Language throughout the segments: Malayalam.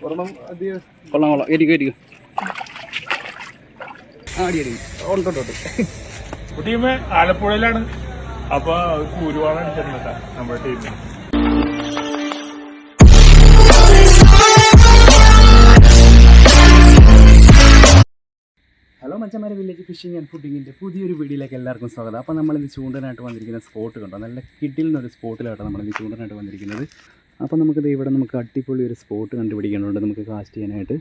കൊള്ളാം കൊള്ളാം ഇരിക്കും ടീം ആലപ്പുഴയിലാണ്. അപ്പൊ കൂരുവാണ് അടിച്ചിട്ടുണ്ട് നമ്മുടെ ടീമിൽ. ഹലോ മച്ചന്മാരെ, വില്ലേജ് ഫിഷിംഗ് ആൻഡ് ഫുഡിങ്ങിൻ്റെ പുതിയൊരു വീഡിയോയിലേക്ക് എല്ലാവർക്കും സ്വാഗതം. അപ്പോൾ നമ്മളിന്ന് ചൂണ്ടനായിട്ട് വന്നിരിക്കുന്ന സ്പോട്ട് കണ്ടോ, നല്ല കിഡിൽ എന്നൊരു സ്പോട്ടിലാട്ടോ നമ്മളിന്ന് ചൂണ്ടനായിട്ട് വന്നിരിക്കുന്നത്. അപ്പോൾ നമുക്കിത് ഇവിടെ നമുക്ക് അടിപൊളി ഒരു സ്പോട്ട് കണ്ടുപിടിക്കേണ്ടതുണ്ട് നമുക്ക് കാസ്റ്റ് ചെയ്യാനായിട്ട്.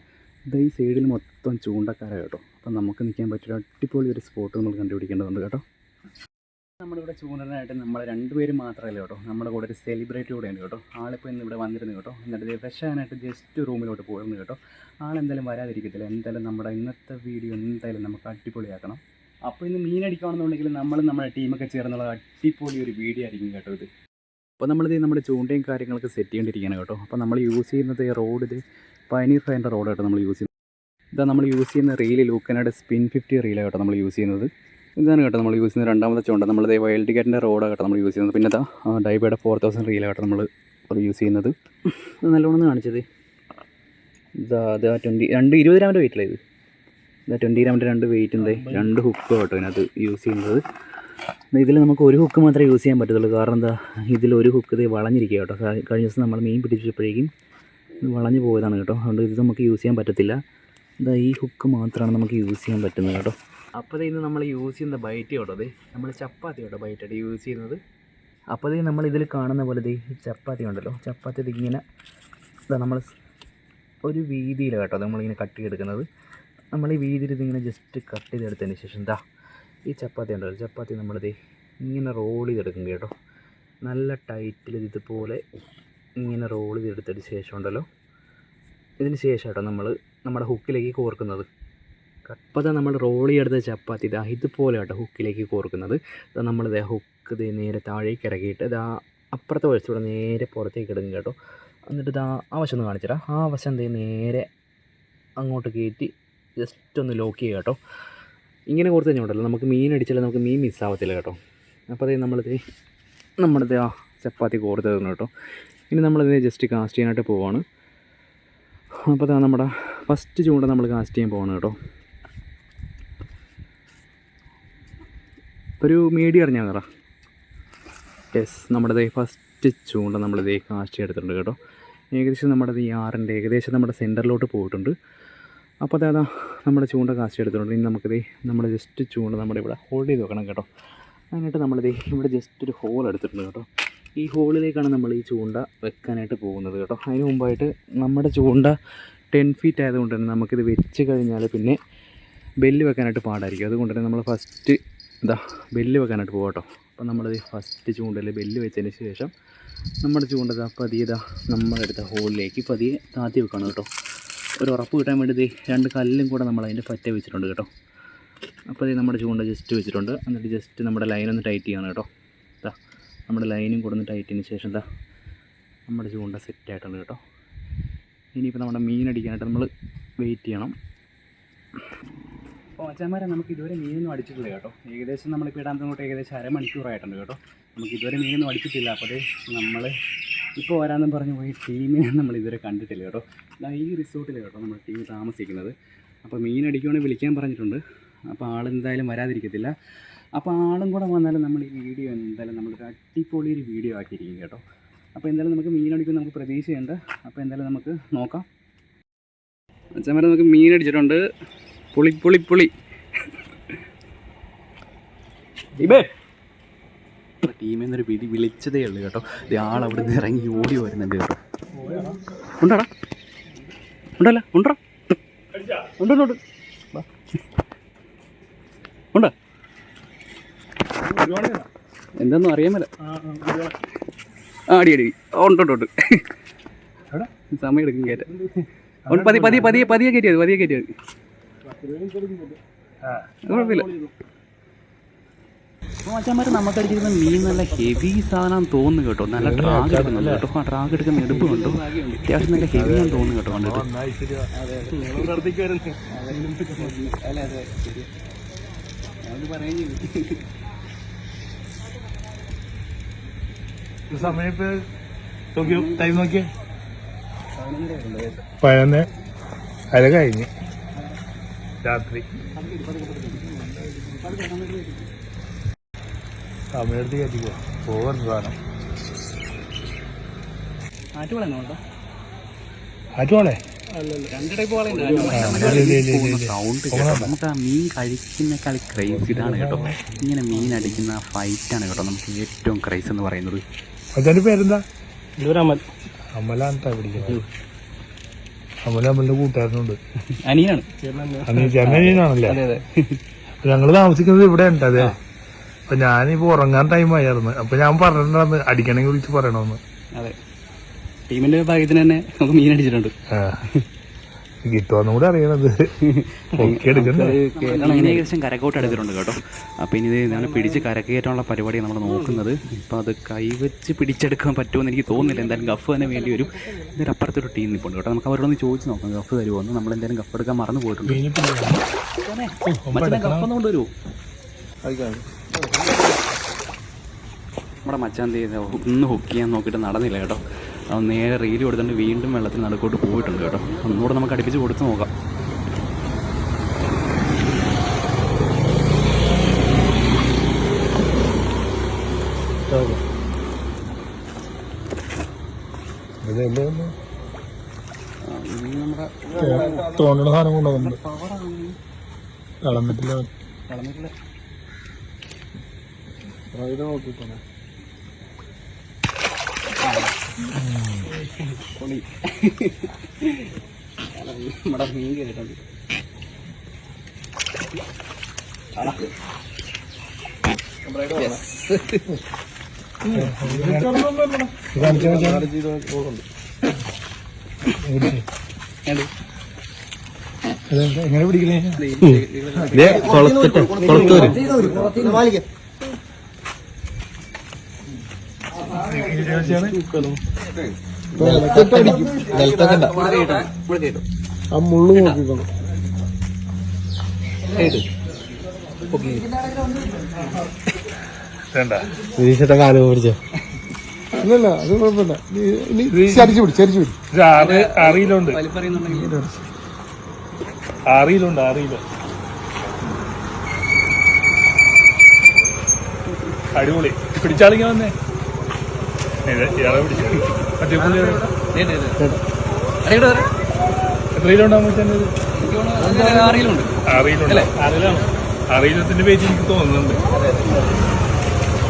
ഇത് ഈ സൈഡിൽ മൊത്തം ചൂണ്ടക്കാര കേട്ടോ. അപ്പോൾ നമുക്ക് നിൽക്കാൻ പറ്റിയൊരു അടിപൊളി ഒരു സ്പോട്ട് നമ്മൾ കണ്ടുപിടിക്കേണ്ടതുണ്ട് കേട്ടോ. നമ്മളിവിടെ ചൂണ്ടനായിട്ട് നമ്മൾ രണ്ടുപേരും മാത്രമല്ല കേട്ടോ, നമ്മുടെ കൂടെ ഒരു സെലിബ്രിറ്റി കൂടെ ഉണ്ട് കേട്ടോ. ആളിപ്പോൾ ഇന്ന് ഇവിടെ വന്നിരുന്നു കേട്ടോ. എന്നിട്ട് ഫ്രഷാനായിട്ട് ജസ്റ്റ് റൂമിലോട്ട് പോയിരുന്നു കേട്ടോ. ആളെന്തായാലും വരാതിരിക്കത്തില്ല. എന്തായാലും നമ്മുടെ ഇന്നത്തെ വീഡിയോ എന്തായാലും നമുക്ക് അടിപൊളിയാക്കണം. അപ്പോൾ ഇന്ന് മീനടിക്കുകയാണെന്നുണ്ടെങ്കിൽ നമ്മുടെ ടീമൊക്കെ ചേർന്നുള്ള അടിപൊളി ഒരു വീഡിയോ ആയിരിക്കും കേട്ടോ ഇത്. അപ്പോൾ നമ്മളിത് നമ്മുടെ ചൂണ്ടയും കാര്യങ്ങളൊക്കെ സെറ്റ് ചെയ്യേണ്ടിയിരിക്കുകയാണ് കേട്ടോ. അപ്പോൾ നമ്മൾ യൂസ് ചെയ്യുന്നത് റോഡ് ഇത് പയനീർ ഫയറിൻ്റെ റോഡ് കേട്ടോ നമ്മൾ യൂസ് ചെയ്യുന്നത്. ഇതാ നമ്മൾ യൂസ് ചെയ്യുന്ന റീല് ലൂക്കനയുടെ സ്പിൻ 50 റീലാണ് കേട്ടോ നമ്മൾ യൂസ് ചെയ്യുന്നത്. ഇതാണ് കേട്ടോ നമ്മൾ യൂസ് ചെയ്യുന്ന രണ്ടാമത്തെ ചൂണ്ട. നമ്മളിത് വൈൽഡ് കാറ്റിൻ്റെ റോഡാണ് കേട്ടോ നമ്മൾ യൂസ് ചെയ്യുന്നത്. പിന്നെ ഡൈബയുടെ 4000 റീലാണ് കേട്ടോ നമ്മൾ യൂസ് ചെയ്യുന്നത്. നല്ലോണം കാണിച്ചത് ഇതാ 20 ഗ്രാമിൻ്റെ വെയിറ്റില്ല ഇത്. 20 ഗ്രാമിൻ്റെ 2 വെയിറ്റിൻ്റെ 2 ഹുക്ക് കേട്ടോ ഇതിനകത്ത് യൂസ് ചെയ്യുന്നത്. ഇതിൽ നമുക്ക് ഒരു ഹുക്ക് മാത്രമേ യൂസ് ചെയ്യാൻ പറ്റത്തുള്ളൂ. കാരണം എന്താ, ഇതിലൊരു ഹുക്ക് ഇത് വളഞ്ഞിരിക്കുക കേട്ടോ. കഴിഞ്ഞ ദിവസം നമ്മൾ മീൻ പിടിച്ചപ്പോഴേക്കും ഇത് വളഞ്ഞു പോയതാണ് കേട്ടോ. അതുകൊണ്ട് ഇത് നമുക്ക് യൂസ് ചെയ്യാൻ പറ്റത്തില്ല. ഇതാ ഈ ഹുക്ക് മാത്രമാണ് നമുക്ക് യൂസ് ചെയ്യാൻ പറ്റുന്നത് കേട്ടോ. അപ്പോൾ ഇന്ന് നമ്മൾ യൂസ് ചെയ്യുന്ന ബൈറ്റ് കേട്ടോ, അത് നമ്മൾ ചപ്പാത്തി കേട്ടോ ബൈറ്റായിട്ട് യൂസ് ചെയ്യുന്നത്. അപ്പോൾ നമ്മൾ ഇതിൽ കാണുന്ന പോലെ ഈ ചപ്പാത്തി ഉണ്ടല്ലോ, ചപ്പാത്തി ഇതിങ്ങനെ നമ്മൾ ഒരു വീതിയിൽ കേട്ടോ നമ്മളിങ്ങനെ കട്ട് ചെയ്തെടുക്കുന്നത്. നമ്മൾ ഈ വീതിയിൽ ഇതിങ്ങനെ ജസ്റ്റ് കട്ട് ചെയ്തെടുത്തതിന് ശേഷം ഈ ചപ്പാത്തി ഉണ്ടല്ലോ, ചപ്പാത്തി നമ്മളിത് ഇങ്ങനെ റോൾ ചെയ്തെടുക്കും കേട്ടോ. നല്ല ടൈറ്റിൽ ഇതുപോലെ ഇങ്ങനെ റോൾ ചെയ്തെടുത്തതിന് ശേഷം ഉണ്ടല്ലോ, ഇതിന് ശേഷം കേട്ടോ നമ്മൾ നമ്മുടെ ഹുക്കിലേക്ക് കോർക്കുന്നത്. അപ്പോൾ നമ്മൾ റോൾ ചെയ്തെടുത്ത ചപ്പാത്തി ഇതുപോലെ കേട്ടോ ഹുക്കിലേക്ക് കോർക്കുന്നത്. നമ്മളിത് ഹുക്ക് നേരെ താഴേക്ക് ഇറക്കിയിട്ട് അപ്പുറത്തെ വശത്തൂടെ നേരെ പുറത്തേക്ക് ഇടും കേട്ടോ. എന്നിട്ട് ആ വശം ഒന്ന് കാണിച്ചിടാം. ആ വശം നേരെ അങ്ങോട്ട് കയറ്റി ജസ്റ്റ് ഒന്ന് ലോക്ക് ചെയ്യുക കേട്ടോ. ഇങ്ങനെ കോർത്ത് കഴിഞ്ഞുണ്ടല്ലോ നമുക്ക് മീൻ അടിച്ചാലും നമുക്ക് മീൻ മിസ്സാവത്തില്ല കേട്ടോ. അപ്പോൾ നമ്മുടെ ചപ്പാത്തി കോർത്ത് തരുന്നു കേട്ടോ. ഇനി നമ്മളിതിനെ ജസ്റ്റ് കാസ്റ്റ് ചെയ്യാനായിട്ട് പോവാണ്. അപ്പോൾ നമ്മുടെ ഫസ്റ്റ് ചൂണ്ട നമ്മൾ കാസ്റ്റ് ചെയ്യാൻ പോവാണ് കേട്ടോ. ഒരു മീഡിയം അറിഞ്ഞാൽ പറ. യെസ്, നമ്മുടെ ഫസ്റ്റ് ചൂണ്ട നമ്മളിത് കാസ്റ്റ് ചെയ്തെടുത്തിട്ടുണ്ട് കേട്ടോ. ഏകദേശം നമ്മുടെ ഈ ആറിൻ്റെ ഏകദേശം നമ്മുടെ സെൻറ്ററിലോട്ട് പോയിട്ടുണ്ട്. അപ്പോൾ നമ്മുടെ ചൂണ്ട കാസ്റ്റ് എടുത്തിട്ടുണ്ട്. ഇനി നമുക്കിത് നമ്മുടെ ജസ്റ്റ് ചൂണ്ട നമ്മുടെ ഇവിടെ ഹോൾഡ് ചെയ്ത് വെക്കണം കേട്ടോ. എന്നിട്ട് നമ്മളിത് ഇവിടെ ജസ്റ്റ് ഒരു ഹോൾ എടുത്തിട്ടുണ്ട് കേട്ടോ. ഈ ഹോളിലേക്കാണ് നമ്മൾ ഈ ചൂണ്ട വെക്കാനായിട്ട് പോകുന്നത് കേട്ടോ. അതിന് മുമ്പായിട്ട് നമ്മുടെ ചൂണ്ട 10 ഫീറ്റ് ആയതുകൊണ്ട് തന്നെ നമുക്കിത് വെച്ച് കഴിഞ്ഞാൽ പിന്നെ ബെല്ല് വെക്കാനായിട്ട് പാടായിരിക്കും. അതുകൊണ്ട് തന്നെ നമ്മൾ ഫസ്റ്റ് ബെല്ല് വെക്കാനായിട്ട് പോകാം കേട്ടോ. അപ്പോൾ നമ്മളിത് ഫസ്റ്റ് ചൂണ്ടയിൽ ബെല്ല് വെച്ചതിന് ശേഷം നമ്മുടെ ചൂണ്ട പതിയെ നമ്മളെടുത്ത ഹോളിലേക്ക് പതിയെ താത്തി വെക്കണം കേട്ടോ. ഒരു ഉറപ്പ് കിട്ടാൻ വേണ്ടി 2 കല്ലും കൂടെ നമ്മൾ അതിൻ്റെ പറ്റ വെച്ചിട്ടുണ്ട് കേട്ടോ. അപ്പോൾ നമ്മുടെ ചൂണ്ട ജസ്റ്റ് വെച്ചിട്ടുണ്ട്. എന്നിട്ട് ജസ്റ്റ് നമ്മുടെ ലൈനൊന്ന് ടൈറ്റ് ചെയ്യണം കേട്ടോ. നമ്മുടെ ലൈനും കൂടെ ഒന്ന് ടൈറ്റ് ചെയ്തതിന് ശേഷം നമ്മുടെ ചൂണ്ട സെറ്റായിട്ടുണ്ട് കേട്ടോ. ഇനിയിപ്പോൾ നമ്മുടെ മീൻ അടിക്കാനായിട്ട് നമ്മൾ വെയിറ്റ് ചെയ്യണം. അപ്പോൾ അച്ഛന്മാരെ നമുക്ക് ഇതുവരെ മീനൊന്നും അടിച്ചിട്ടില്ല കേട്ടോ. ഏകദേശം നമ്മളിപ്പോൾ ഇടാൻ അങ്ങോട്ട് ഏകദേശം അരമണിക്കൂറായിട്ടുണ്ട് കേട്ടോ. നമുക്ക് ഇതുവരെ മീനൊന്നും അടിച്ചിട്ടില്ല. അപ്പോൾ നമ്മൾ ഇപ്പോൾ വരാമെന്നും പറഞ്ഞ് പോയി ടീമിനെ നമ്മൾ ഇതുവരെ കണ്ടിട്ടില്ല കേട്ടോ. ഈ റിസോർട്ടിൽ കേട്ടോ നമ്മുടെ ടീം താമസിക്കുന്നത്. അപ്പോൾ മീൻ അടിക്കുവാണെങ്കിൽ വിളിക്കാൻ പറഞ്ഞിട്ടുണ്ട്. അപ്പോൾ ആളെന്തായാലും വരാതിരിക്കത്തില്ല. അപ്പോൾ ആളും കൂടെ വന്നാലും നമ്മൾ ഈ വീഡിയോ എന്തായാലും നമ്മളൊരു അടിപൊളി ഒരു വീഡിയോ ആക്കിയിരിക്കും കേട്ടോ. അപ്പോൾ എന്തായാലും നമുക്ക് മീൻ അടിക്കുമ്പോൾ നമുക്ക് പ്രതീക്ഷയുണ്ട്. അപ്പോൾ എന്തായാലും നമുക്ക് നോക്കാം. അച്ഛന്മാരെ നമുക്ക് മീൻ അടിച്ചിട്ടുണ്ട്. പുളി ടീമിൽ നിന്നൊരു വിളിച്ചതേ ഉള്ളൂ കേട്ടോ. ആളവിടെ നിന്ന് ഇറങ്ങി ഓടി വരുന്നുണ്ട് കേട്ടോ. ഉണ്ടോടാ ഉണ്ടല്ലോ ഉണ്ടോ ഉണ്ടോ ഉണ്ടോ എന്താണെന്നും അറിയാൻ മേല. അടി ഉണ്ടോട്ട് സമയം എടുക്കും കയറ്റാൻ. പതിയെ കയറ്റിയത് കുഴപ്പമില്ല. അപ്പോൾ അച്ഛന്മാർ നമുക്കടിച്ചിരുന്ന മീൻ നല്ല ഹെവി സാധനം തോന്നുന്നു കേട്ടോ. നല്ല ട്രാഗ് എടുക്കുന്നുണ്ട് കേട്ടോ. ആ ട്രാഗ് എടുക്കുന്ന എടുപ്പ് കണ്ടോ, അത്യാവശ്യം നല്ല ഹെവിയാന്ന് തോന്നുന്നു കേട്ടോ. കണ്ടിട്ട് സമയത്ത് ടൈം നോക്കിയേ പഴന്ന് അത് കഴിഞ്ഞ് രാത്രി സമയത്ത് കയറ്റിക്കോ പോകാൻ സാധനം ആറ്റുവാളെ സൗണ്ട് കേട്ടോ നമുക്ക് ആ മീൻ കഴിക്കുന്നേക്കാൾ ക്രൈസ് ഇതാണ് കേട്ടോ. ഇങ്ങനെ മീൻ അടിക്കുന്ന ആ ഫൈറ്റാണ് കേട്ടോ നമുക്ക് ഏറ്റവും ക്രൈസ് എന്ന് പറയുന്നത്. അതിന്റെ പേരെന്താ? അമലാണ് പിടിക്കുന്നത്. അമലിന്റെ കൂട്ടുകാരനുണ്ട്, അനിയനാണ്, അനിയനാണല്ലേ. ഞങ്ങള് താമസിക്കുന്നത് ഇവിടെ ഉണ്ട്. അതെ, അപ്പൊ ഞാനിപ്പോ ഉറങ്ങാൻ ടൈമായിരുന്നു. അപ്പൊ ഞാൻ പറഞ്ഞിട്ടുണ്ടായിരുന്നു അടിക്കണമെങ്കിൽ വിളിച്ച് പറയണമെന്ന്. അതെ, ടീമിന്റെ ഭാഗ്യത്തിന് തന്നെ നമുക്ക് മീൻ അടിച്ചിട്ടുണ്ട്. കിട്ടുമെന്നും കൂടെ അറിയണത്. ഏകദേശം കരക്കോട്ട് എടുത്തിട്ടുണ്ട് കേട്ടോ. അപ്പോൾ ഇനി ഇത് നമ്മൾ പിടിച്ച് കരക്കയറ്റാനുള്ള പരിപാടിയാണ് നമ്മൾ നോക്കുന്നത്. ഇപ്പോൾ അത് കൈവച്ച് പിടിച്ചെടുക്കാൻ പറ്റുമെന്ന് എനിക്ക് തോന്നുന്നില്ല. എന്തായാലും ഗഫ് തന്നെ വേണ്ടി വരും. ഇതിൻ്റെ അപ്പുറത്തൊരു ടീം നിൽപ്പുണ്ട് കേട്ടോ. നമുക്ക് അവരോടൊന്ന് ചോദിച്ച് നോക്കാം ഗഫ് തരുമോ എന്ന്. നമ്മളെന്തായാലും ഗഫ് എടുക്കാൻ മറന്നു പോയിട്ടുണ്ട്. ഗഫ് ഒന്ന് കൊണ്ടുവരുമോ? നമ്മുടെ മച്ചാൻ ചെയ്ത് ഒന്ന് ഹുക്ക് ചെയ്യാൻ നോക്കിയിട്ട് നടന്നില്ല കേട്ടോ. അത് നേരെ റീൽ കൊടുത്തിട്ട് വീണ്ടും വെള്ളത്തിൽ നടുക്കോട്ട് പോയിട്ടുണ്ട് കേട്ടോ. ഒന്നുകൂടെ നമുക്ക് അടുപ്പിച്ച് കൊടുത്ത് നോക്കാം. തോന്നണ സാധനം കൊണ്ടുവന്നുണ്ട്. കളന്നിട്ടില്ല. നോക്കിട്ടോ നമ്മുടെ മീൻ കേട്ടിട്ടുണ്ട്. എങ്ങനെ പിടിക്കണേ? ആ മുള്ളു നോക്കിക്കോളൂ. കാലം പിടിച്ചോ? ഇല്ലല്ല, അത് കുഴപ്പമില്ല. അറിയില്ലുണ്ട്, 6 കിലോ. അടിപൊളി. പിടിച്ചാളിങ്ങനെ വന്നേ. ഇയാളെ പിടിച്ചാൽ മറ്റേ എത്ര കിലോ ഉണ്ടാവും? 6 കിലോത്തിന്റെ പേജ് എനിക്ക് തോന്നുന്നുണ്ട്.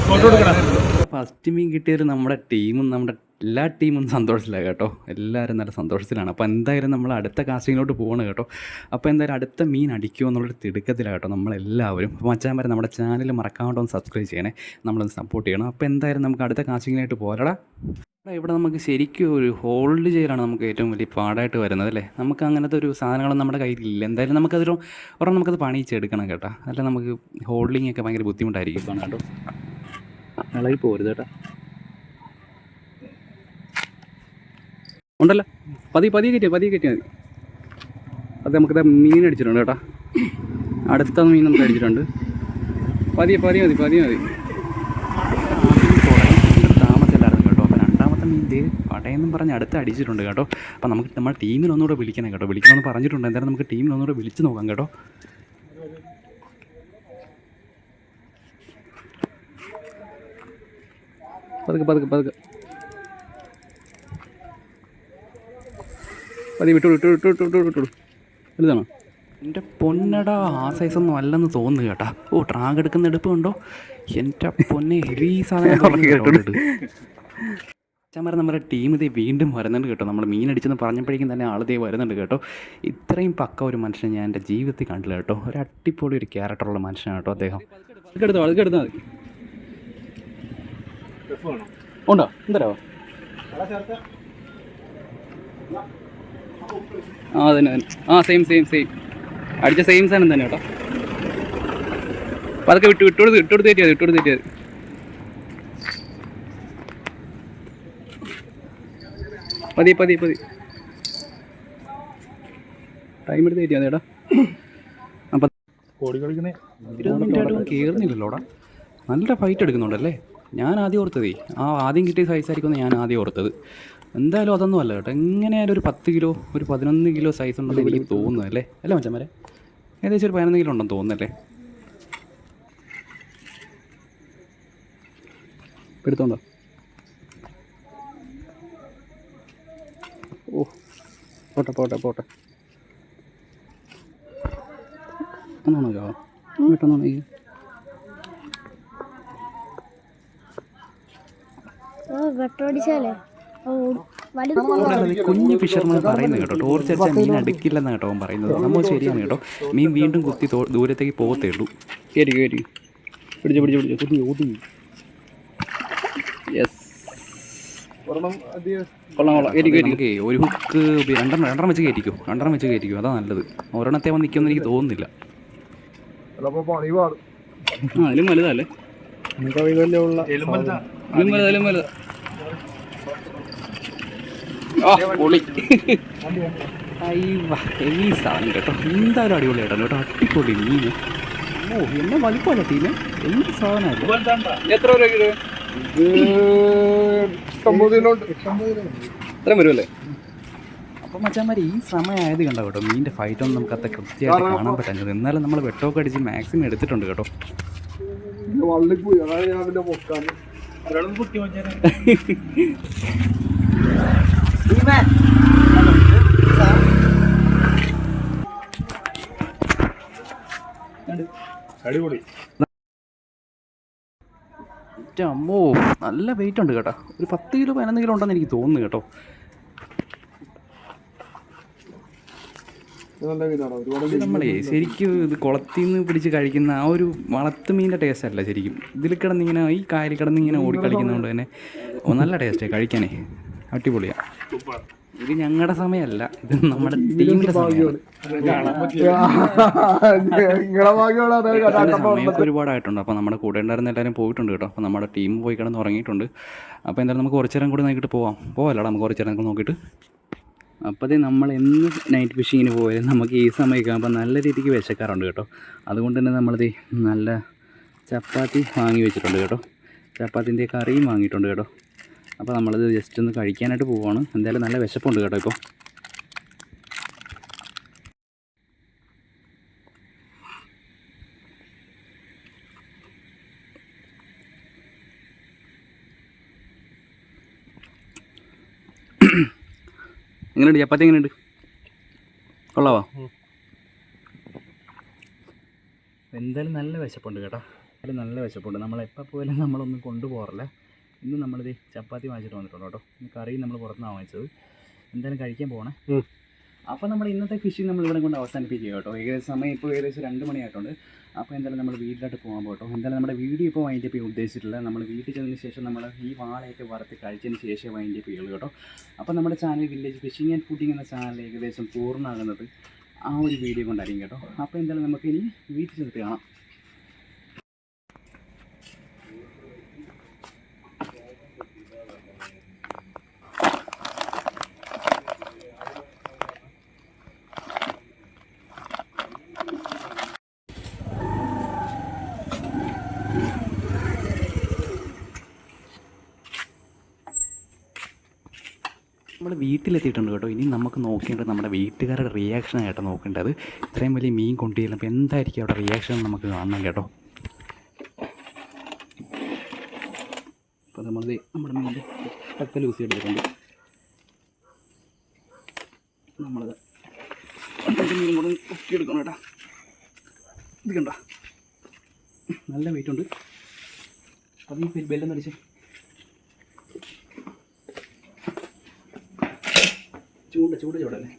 ഫോട്ടോ എടുക്കണം. ഫസ്റ്റ് മീൻ കിട്ടിയത് നമ്മുടെ ടീമും നമ്മുടെ എല്ലാ ടീമും സന്തോഷത്തിലാണ് കേട്ടോ. എല്ലാവരും നല്ല സന്തോഷത്തിലാണ്. അപ്പോൾ എന്തായാലും നമ്മൾ അടുത്ത കാസ്റ്റിങ്ങിലോട്ട് പോകണം കേട്ടോ. അപ്പോൾ എന്തായാലും അടുത്ത മീൻ അടിക്കുമോ എന്നുള്ളൊരു തിടുക്കത്തിലാണ് കേട്ടോ നമ്മളെല്ലാവരും. അപ്പോൾ മച്ചാൻ വരെ നമ്മുടെ ചാനൽ മറക്കാണ്ട് ഒന്ന് സബ്സ്ക്രൈബ് ചെയ്യണേ, നമ്മളൊന്ന് സപ്പോർട്ട് ചെയ്യണം. അപ്പോൾ എന്തായാലും നമുക്ക് അടുത്ത കാസ്റ്റിങ്ങിനായിട്ട് പോരാടാ. ഇവിടെ നമുക്ക് ശരിക്കും ഒരു ഹോൾഡ് ചെയ്യലാണ് നമുക്ക് ഏറ്റവും വലിയ പാടായിട്ട് വരുന്നത് അല്ലേ. നമുക്ക് അങ്ങനത്തെ ഒരു സാധനങ്ങളൊന്നും നമ്മുടെ കയ്യിലില്ല. എന്തായാലും ഒരെണ്ണം നമുക്കത് പണിയിച്ചെടുക്കണം കേട്ടോ. അല്ല നമുക്ക് ഹോൾഡിങ് ഒക്കെ ഭയങ്കര ബുദ്ധിമുട്ടായിരിക്കും കേട്ടോ. ഇളകി പോരുത് കേട്ടോ. ഉണ്ടല്ലോ, പതിയെ കയറ്റിയാൽ മതി. അത് നമുക്കിത് മീൻ അടിച്ചിട്ടുണ്ട് കേട്ടോ. അടുത്ത മീൻ നമുക്ക് അടിച്ചിട്ടുണ്ട്. പതിയെ മതി. താമസമില്ലായിരുന്നു കേട്ടോ. അപ്പോൾ രണ്ടാമത്തെ മീൻ പടയെന്നും പറഞ്ഞ് അടുത്ത് അടിച്ചിട്ടുണ്ട് കേട്ടോ. അപ്പോൾ നമുക്ക് നമ്മുടെ ടീമിനൊന്നുകൂടെ വിളിക്കണം കേട്ടോ. വിളിക്കണമെന്ന് പറഞ്ഞിട്ടുണ്ട്. എന്തായാലും നമുക്ക് ടീമിനൊന്നുകൂടെ വിളിച്ച് നോക്കാം കേട്ടോ. പതുക്കെ വിട്ടു വലുതാണോ? എൻ്റെ പൊന്നടാ, ആ സൈസൊന്നും അല്ലെന്ന് തോന്നുന്നു കേട്ടാ. ഓ, ട്രാഗ് എടുക്കുന്ന എടുപ്പുണ്ടോ? എൻ്റെ പൊന്നെ, ഹെവി സാധനം. അച്ഛന്മാരെ നമ്മുടെ ടീം ഇതേ വീണ്ടും വരുന്നുണ്ട് കേട്ടോ. നമ്മൾ മീൻ അടിച്ചെന്ന് പറഞ്ഞപ്പോഴേക്കും തന്നെ ആളിതേ വരുന്നുണ്ട് കേട്ടോ. ഇത്രയും പക്ക ഒരു മനുഷ്യനെ ഞാൻ എൻ്റെ ജീവിതത്തിൽ കണ്ടില്ല കേട്ടോ. ഒരു അടിപൊളി ഒരു ക്യാരക്ടറുള്ള മനുഷ്യനാണ് കേട്ടോ അദ്ദേഹം. അതൊക്കെ എടുത്താൽ മതി. ഉണ്ടോ? എന്തരാ? അതന്നെ. സെയിം അടിച്ച സെയിം സാധനം തന്നെ കേട്ടോ. അപ്പം അതൊക്കെ വിട്ടുകൊടുത്ത് തെറ്റിയത്. പതി ടൈം എടുത്ത് തെറ്റിയാൽ ചേട്ടാ. അപ്പം 20 മിനിറ്റായിട്ടും കയറുന്നില്ലല്ലോടാ. നല്ല ഫൈറ്റ് എടുക്കുന്നുണ്ടല്ലേ. ഞാൻ ആദ്യം ഓർത്തതേ ആദ്യം കിട്ടിയ സൈസായിരിക്കുമെന്ന് ഞാൻ ആദ്യം ഓർത്തത്. എന്തായാലും അതൊന്നും അല്ല കേട്ടോ. എങ്ങനെയായാലും ഒരു 10 കിലോ ഒരു 11 കിലോ സൈസ് ഉണ്ടെന്ന് എനിക്ക് തോന്നുന്നു അല്ലേ അല്ലേ മച്ചന്മാരെ? ഏകദേശം ഒരു 11 കിലോ ഉണ്ടെന്ന് തോന്നുന്നല്ലേ. എടുത്തോണ്ടോ? ഓ പോട്ടെ പോട്ടെ പോട്ടെ. ഒന്നാണോ പെട്ടെന്നാണോ? കുഞ്ഞു ഫിഷർമാൻ പറയുന്നത് കേട്ടോ, ടോർച്ച് അടിച്ചാൽ മീൻ അടുക്കില്ലെന്നാണ് കേട്ടോ അവൻ പറയുന്നത്. നമ്മൾ ശരിയാണ് കേട്ടോ. മീൻ വീണ്ടും കുത്തി ദൂരത്തേക്ക് പോകത്തേ ഉള്ളൂ. കയറി കയറി പിടിച്ചു പിടിച്ചു പിടിച്ചു കുത്തി ഓടി. യെസ് കൊള്ളാം കൊള്ളാം. നമുക്ക് ഒരു ഹുക്ക് രണ്ടെണ്ണം വെച്ച് കയറ്റിക്കും. വെച്ച് കയറ്റിക്കും, അതാ നല്ലത്. ഒരെണ്ണത്തെ വന്ന് നിൽക്കുമെന്ന് എനിക്ക് തോന്നുന്നില്ല. ആ അതിലും വലുതല്ലേ? ഹെവി സാധനം കേട്ടോ. എന്തായാലും അടിപൊളിയായിട്ടാണ് കേട്ടോ. അടിപൊളി മീൻ. ഓ എന്നെ വലിപ്പമല്ല ടീമേ, എന്ത് സാധനമായിരുന്നു. എത്ര രൂപ കിലോ? ഇത്രയും വരുമല്ലേ? അപ്പം മച്ചാന്മാർ ഈ സമയമായത് കണ്ടോ കേട്ടോ. മീനിൻ്റെ ഫൈറ്റൊന്നും നമുക്ക് അത്ര കൃത്യമായിട്ട് കാണാൻ പറ്റുന്നത്. എന്നാലും നമ്മൾ വെട്ടമൊക്കെ അടിച്ച് മാക്സിമം എടുത്തിട്ടുണ്ട് കേട്ടോ. അടിപൊളി. അമ്മോ നല്ല വെയിറ്റ് ഉണ്ട് കേട്ടോ. ഒരു 10 കിലോ 11 കിലോ ഉണ്ടെന്ന് എനിക്ക് തോന്നുന്നു കേട്ടോ. നമ്മളെ ശരിക്കും ഇത് കുളത്തിൽ നിന്ന് പിടിച്ച് കഴിക്കുന്ന ആ ഒരു വളർത്തു മീനിൻ്റെ ടേസ്റ്റ് അല്ല ശരിക്കും. ഇതിൽ കിടന്നിങ്ങനെ ഈ കായലിൽ കിടന്നിങ്ങനെ ഓടിക്കളിക്കുന്നതുകൊണ്ട് തന്നെ നല്ല ടേസ്റ്റ് കഴിക്കാനേ. അടിപൊളിയാണ്. ഇത് ഞങ്ങളുടെ സമയമല്ല, ഇത് നമ്മുടെ ടീമിൻ്റെ സമയമാണ്. സമയമൊക്കെ ഒരുപാടായിട്ടുണ്ട്. അപ്പോൾ നമ്മുടെ കൂടെ ഉണ്ടായിരുന്ന എല്ലാവരും പോയിട്ടുണ്ട് കേട്ടോ. അപ്പോൾ നമ്മുടെ ടീം പോയി കിടന്ന് ഉറങ്ങിയിട്ടുണ്ട്. അപ്പോൾ എന്തായാലും നമുക്ക് കുറച്ച് നേരം കൂടി നോക്കിയിട്ട് പോകാമല്ലോ. നമുക്ക് കുറച്ച് നേരം നോക്കിയിട്ട്. അപ്പോഴത്തേ നമ്മൾ എന്ന് നൈറ്റ് ഫിഷിങ്ങിന് പോയാലും നമുക്ക് ഈ സമയമൊക്കെ ആകുമ്പോൾ നല്ല രീതിക്ക് വിശക്കാറുണ്ട് കേട്ടോ. അതുകൊണ്ട് തന്നെ നമ്മളിത് നല്ല ചപ്പാത്തി വാങ്ങി വെച്ചിട്ടുണ്ട് കേട്ടോ. ചപ്പാത്തിൻ്റെ കറിയും വാങ്ങിയിട്ടുണ്ട് കേട്ടോ. അപ്പോൾ നമ്മളത് ജസ്റ്റ് ഒന്ന് കഴിക്കാനായിട്ട് പോവുകയാണ്. എന്തായാലും നല്ല വിശപ്പുണ്ട് കേട്ടോ ഇപ്പോൾ. എങ്ങനെയുണ്ട് ചപ്പാത്തി? എങ്ങനെയുണ്ട്? കൊള്ളാവാ? എന്തായാലും നല്ല വിശപ്പുണ്ട് കേട്ടോ. എന്തായാലും നല്ല വിശപ്പുണ്ട്. നമ്മളെപ്പോൾ പോയാലും നമ്മളൊന്നും കൊണ്ടുപോകാറില്ല. ഇന്ന് നമ്മളിത് ചപ്പാത്തി വാങ്ങിച്ചിട്ട് വന്നിട്ടുണ്ട് കേട്ടോ. കറിയും നമ്മൾ പുറത്തുനിന്നാണ് വാങ്ങിച്ചത്. എന്തായാലും കഴിക്കാൻ പോകണേ. അപ്പോൾ നമ്മൾ ഇന്നത്തെ ഫിഷിങ് നമ്മൾ ഇവിടെ കൊണ്ട് അവസാനിപ്പിക്കുക കേട്ടോ. സമയം ഇപ്പോൾ ഏകദേശം 2 മണിയായിട്ടുണ്ട്. അപ്പോൾ എന്തായാലും നമ്മൾ വീട്ടിലോട്ട് പോകാൻ പോകട്ടോ. എന്തായാലും നമ്മുടെ വീഡിയോ ഇപ്പോൾ വൈൻഡ് അപ്പ് ചെയ്യാൻ ഉദ്ദേശിച്ചിട്ടില്ല. നമ്മൾ വീട്ടിൽ ചെന്നതിന് ശേഷം നമ്മൾ ഈ വാളയൊക്കെ വറുത്ത് കഴിച്ചതിന് ശേഷം വൈൻഡ് അപ്പ് ചെയ്യുള്ളൂ കേട്ടോ. അപ്പോൾ നമ്മുടെ channel village fishing and fooding എന്ന ചാനൽ ഏകദേശം പൂർണ്ണമാകുന്നത് ആ ഒരു വീഡിയോ കൊണ്ടായിരിക്കും കേട്ടോ. അപ്പോൾ എന്തായാലും നമുക്ക് ഇനി വീട്ടിൽ ചെന്നിട്ട് കാണാം. നമ്മൾ വീട്ടിലെത്തിയിട്ടുണ്ട് കേട്ടോ. ഇനി നമുക്ക് നോക്കേണ്ടത് നമ്മുടെ വീട്ടുകാരുടെ റിയാക്ഷനായിട്ടോ നോക്കേണ്ടത്. ഇത്രയും വലിയ മീൻ കൊണ്ടുചെല്ലുമ്പോൾ എന്തായിരിക്കും അവിടെ റിയാക്ഷൻ നമുക്ക് കാണണം കേട്ടോ. അപ്പോൾ നമ്മുടെ മീനിൻ്റെ ടക്കൽ യൂസ് ചെയ്തെടുക്കുന്നുണ്ട്. നമ്മളത് മീനും കൂടെ പൊക്കിയെടുക്കണം കേട്ടോ. ഇത് കണ്ടോ നല്ല വെയിറ്റ് ഉണ്ട്. അത് ഈ ബെല്ലൊന്നും അടിച്ച് ചൂടല്ലേ?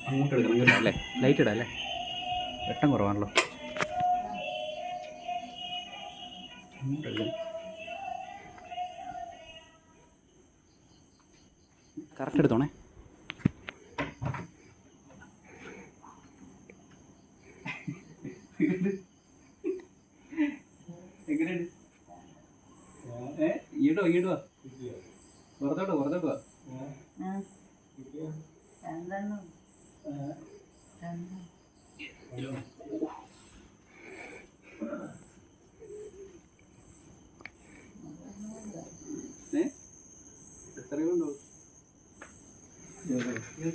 അങ്ങോട്ട് എടുക്കണം കേട്ടോ അല്ലേ? ലൈറ്റ് ഇടാം അല്ലേ? വെട്ടം കുറവാണല്ലോ. അങ്ങോട്ട് എടുക്കണം. കറക്റ്റ് എടുത്തോണേ. എങ്ങനെയുണ്ട്? ഇങ്ങോട്ട് വാ. പുറത്തോട്ട് വാ. അപ്പോൾ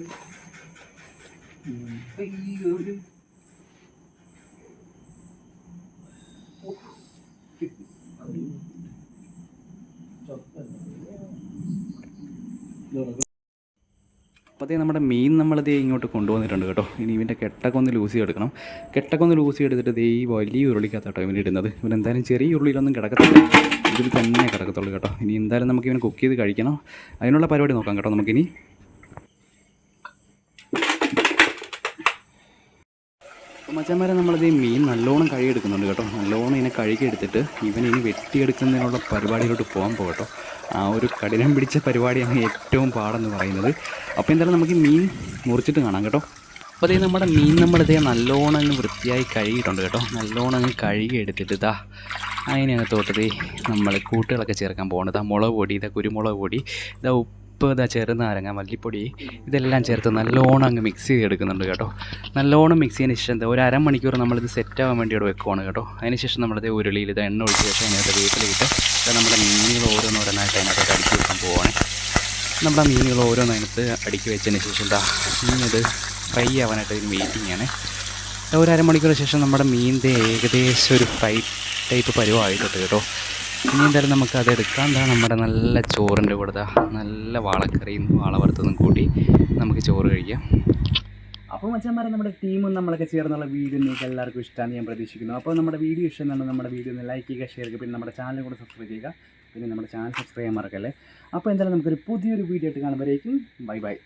നമ്മുടെ മീൻ നമ്മളിതേ ഇങ്ങോട്ട് കൊണ്ടുവന്നിട്ടുണ്ട് കേട്ടോ. ഇനി ഇവൻ്റെ കെട്ടൊക്കെ ഒന്ന് ലൂസ് ചെയ്തെടുക്കണം. കെട്ടൊക്കെ ഒന്ന് ലൂസ് ചെയ്തെടുത്തിട്ട് ദേ ഈ വലിയ ഉരുളിക്കകത്ത് കേട്ടോ ഇവന് ഇടുന്നത്. ഇവനെന്തായാലും ചെറിയ ഉരുളിയിലൊന്നും കിടക്കത്തില്ല, ഇതിൽ തന്നെ കിടക്കത്തുള്ളൂ കേട്ടോ. ഇനി എന്തായാലും നമുക്ക് ഇവന് കുക്ക് ചെയ്ത് കഴിക്കണം. അതിനുള്ള പരിപാടി നോക്കാം കേട്ടോ നമുക്കിനി. അപ്പോൾ മച്ചാന്മാരെ നമ്മളിത് മീൻ നല്ലോണം കഴുകിയെടുക്കുന്നുണ്ട് കേട്ടോ. നല്ലോണം ഇതിനെ കഴുകിയെടുത്തിട്ട് ഇവനിനി വെട്ടിയെടുക്കുന്നതിനുള്ള പരിപാടിയിലോട്ട് പോകാൻ പോകട്ടോ. ആ ഒരു കഠിനം പിടിച്ച പരിപാടിയാണ് ഏറ്റവും പാടെന്ന് പറയുന്നത്. അപ്പോൾ എന്തായാലും നമുക്ക് മീൻ മുറിച്ചിട്ട് കാണാം കേട്ടോ. അപ്പോൾ അതേ നമ്മുടെ മീൻ നമ്മളിതേ നല്ലോണം അങ്ങ് വൃത്തിയായി കഴുകിയിട്ടുണ്ട് കേട്ടോ. നല്ലോണം അങ്ങ് കഴുകി എടുത്തിട്ട് ഇതാ അതിനകത്തോട്ടത് നമ്മൾ കൂട്ടുകളൊക്കെ ചേർക്കാൻ പോകണം. ഇതാ മുളക് പൊടി, ഇതാ കുരുമുളക് പൊടി, ഇതാ ഉപ്പ്, ഇതാ ചെറുനാരങ്ങ, മല്ലിപ്പൊടി, ഇതെല്ലാം ചേർത്ത് നല്ലോണം അങ്ങ് മിക്സ് ചെയ്തെടുക്കുന്നുണ്ട് കേട്ടോ. നല്ലോണം മിക്സ് ചെയ്യുന്നതിന് ശേഷം ഒരു അരമണിക്കൂർ നമ്മളിത് സെറ്റാകാൻ വേണ്ടി ഇവിടെ വെക്കുവാണ് കേട്ടോ. അതിനുശേഷം നമ്മളിത് ഉരുളിയിൽ ഇത് എണ്ണ ഒഴിച്ച ശേഷം അതിനകത്ത് വേപ്പിലിട്ട് നമ്മുടെ മീനുകൾ ഓരോന്നോരോന്നായിട്ട് അതിനകത്ത് അടുക്കി വെക്കാൻ പോവുകയാണ്. നമ്മുടെ മീനുകൾ ഓരോന്നതിനകത്ത് അടുക്കി വെച്ചതിന് ശേഷം എന്താ മീനത് ഫ്രൈ ആവാനായിട്ട് ഒരു വെയിറ്റിംഗ് ആണ്. ഒരു അരമണിക്കൂർ ശേഷം നമ്മുടെ മീനിൻ്റെ ഏകദേശം ഒരു ഫ്രൈ ടൈപ്പ് പരുവമായിട്ടുണ്ട് കേട്ടോ. ഇനി എന്തായാലും നമുക്ക് അതെടുക്കാം. എന്താ നമ്മുടെ നല്ല ചോറിൻ്റെ കൂടെ നല്ല വാളക്കറിയും വാള വറുത്തതും കൂട്ടി നമുക്ക് ചോറ് കഴിക്കാം. അപ്പോൾ മച്ചാന്മാരെ നമ്മുടെ ടീമും നമ്മളൊക്കെ ചേർന്നുള്ള വീഡിയോ നിങ്ങൾക്ക് എല്ലാവർക്കും ഇഷ്ടമാണെന്ന് ഞാൻ പ്രതീക്ഷിക്കുന്നു. അപ്പോൾ നമ്മുടെ വീഡിയോ ഇഷ്ടമാണ് നമ്മുടെ വീഡിയോ ഒന്ന് ലൈക്ക് ചെയ്യുക, ഷെയർ ചെയ്യുക, പിന്നെ നമ്മുടെ ചാനൽ കൂടെ സബ്സ്ക്രൈബ് ചെയ്യുക. പിന്നെ നമ്മുടെ ചാനൽ സബ്സ്ക്രൈബ് ചെയ്യാൻ മറക്കല്ലേ. അപ്പോൾ എന്തായാലും നമുക്കൊരു പുതിയൊരു വീഡിയോ ആയിട്ട് കാണുമ്പോഴേക്കും ബൈ ബൈ.